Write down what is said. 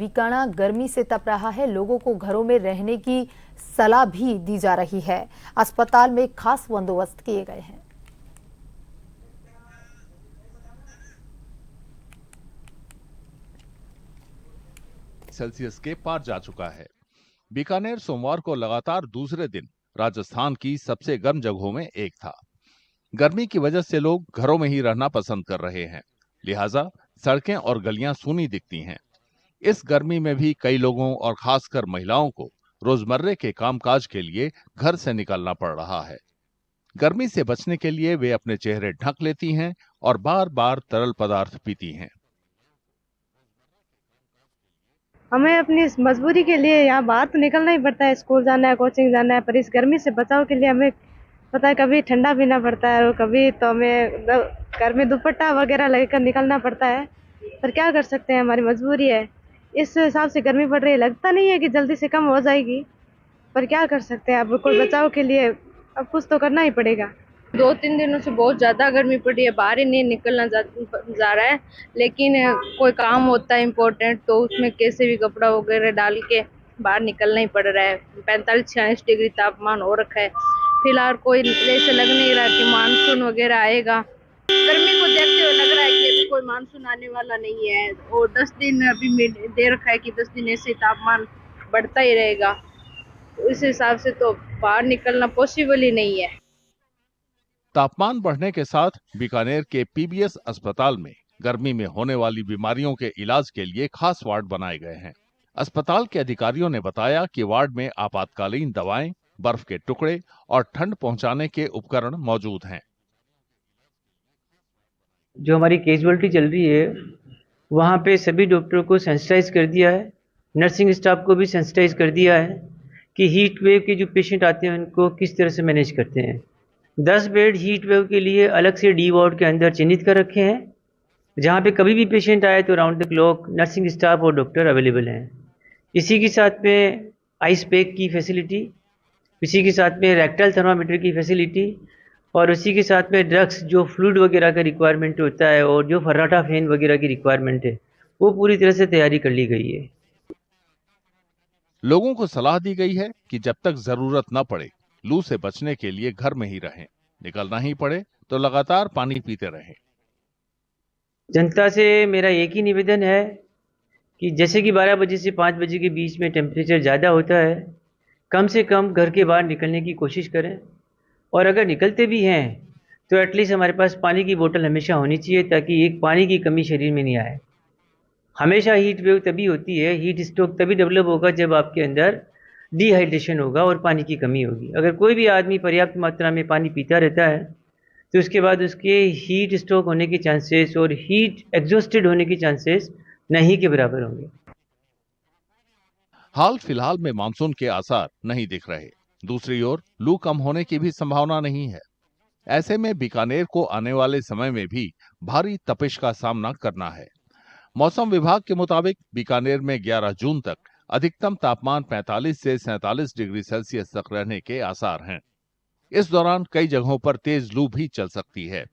बीकानेर गर्मी से तप रहा है। लोगों को घरों में रहने की सलाह भी दी जा रही है। अस्पताल में खास बंदोबस्त किए गए हैं। सेल्सियस के पार जा चुका है। बीकानेर सोमवार को लगातार दूसरे दिन राजस्थान की सबसे गर्म जगहों में एक था। गर्मी की वजह से लोग घरों में ही रहना पसंद कर रहे हैं, लिहाजा सड़कें और गलियां सूनी दिखती हैं। इस गर्मी में भी कई लोगों और खासकर महिलाओं को रोजमर्रे के कामकाज के लिए घर से निकलना पड़ रहा है। गर्मी से बचने के लिए वे अपने चेहरे ढक लेती हैं और बार बार तरल पदार्थ पीती हैं। हमें अपनी इस मजबूरी के लिए यहाँ बाहर तो निकलना ही पड़ता है। स्कूल जाना है, कोचिंग जाना है, पर इस गर्मी से बचाव के लिए हमें पता है कभी ठंडा पीना पड़ता है और कभी तो हमें घर में दुपट्टा वगैरह लेकर निकलना पड़ता है। पर क्या कर सकते हैं, हमारी मजबूरी है। इस हिसाब से गर्मी पड़ रही है, लगता नहीं है कि जल्दी से कम हो जाएगी, पर क्या कर सकते हैं। अब कोई बचाव के लिए अब कुछ तो करना ही पड़ेगा। 2-3 दिनों से बहुत ज़्यादा गर्मी पड़ी है, बाहर ही नहीं निकलना जा रहा है। लेकिन कोई काम होता है इम्पोर्टेंट तो उसमें कैसे भी कपड़ा वगैरह डाल के बाहर निकलना ही पड़ रहा है। 45-46 डिग्री तापमान हो रखा है। फिलहाल कोई ऐसे लग नहीं रहा कि मानसून वगैरह आएगा। गर्मी को देखते हुए लग रहा है कि अभी कोई मानसून आने वाला नहीं है और 10 दिन अभी दे रखा है कि 10 दिन ऐसे तापमान बढ़ता ही रहेगा। तो इस हिसाब से तो बाहर निकलना पॉसिबल ही नहीं है। तापमान बढ़ने के साथ बीकानेर के पीबीएस अस्पताल में गर्मी में होने वाली बीमारियों के इलाज के लिए खास वार्ड बनाए गए हैं। अस्पताल के अधिकारियों ने बताया कि वार्ड में आपातकालीन दवाएं, बर्फ के टुकड़े और ठंड पहुंचाने के उपकरण मौजूद हैं। जो हमारी कैजुअलिटी चल रही है वहाँ पे सभी डॉक्टरों को सेंसिटाइज कर दिया है, नर्सिंग स्टाफ को भी सेंसिटाइज कर दिया है कि हीट वेव के जो पेशेंट आते हैं उनको किस तरह से मैनेज करते हैं। 10 बेड हीट वेव के लिए अलग से डी वार्ड के अंदर चिन्हित कर रखे हैं, जहाँ पे कभी भी पेशेंट आए तो round the clock nursing staff और डॉक्टर अवेलेबल हैं। इसी के साथ में आइस पैक की फैसिलिटी, इसी के साथ में रेक्टल थर्मामीटर की फैसिलिटी और उसी के साथ में ड्रग्स जो फ्लूइड वगैरह का रिक्वायरमेंट होता है और जो फर्राटा फैन वगैरह की रिक्वायरमेंट है वो पूरी तरह से तैयारी कर ली गई है। लोगों को सलाह दी गई है कि जब तक जरूरत न पड़े लू से बचने के लिए घर में ही रहें। निकलना ही पड़े तो लगातार पानी पीते रहें। जनता से मेरा एक ही निवेदन है कि जैसे कि 12 बजे से 5 बजे के बीच में टेम्परेचर ज़्यादा होता है, कम से कम घर के बाहर निकलने की कोशिश करें और अगर निकलते भी हैं तो एटलीस्ट हमारे पास पानी की बोतल हमेशा होनी चाहिए ताकि एक पानी की कमी शरीर में नहीं आए। हमेशा हीट वेव तभी होती है, हीट स्ट्रोक तभी डेवलप होगा जब आपके अंदर डिहाइड्रेशन होगा और पानी की कमी होगी। अगर कोई भी आदमी पर्याप्त मात्रा में पानी पीता रहता है तो उसके बाद उसके हीट स्ट्रोक होने के चांसेस और हीट एग्जॉस्टेड होने के चांसेस नहीं के बराबर होंगे। हाल फिलहाल में मानसून के आसार नहीं दिख रहे। दूसरी ओर लू कम होने की भी संभावना नहीं है। ऐसे में बीकानेर को आने वाले समय में भी भारी तपिश का सामना करना है। मौसम विभाग के मुताबिक बीकानेर में 11 जून तक अधिकतम तापमान 45 से 47 डिग्री सेल्सियस तक रहने के आसार हैं। इस दौरान कई जगहों पर तेज लू भी चल सकती है।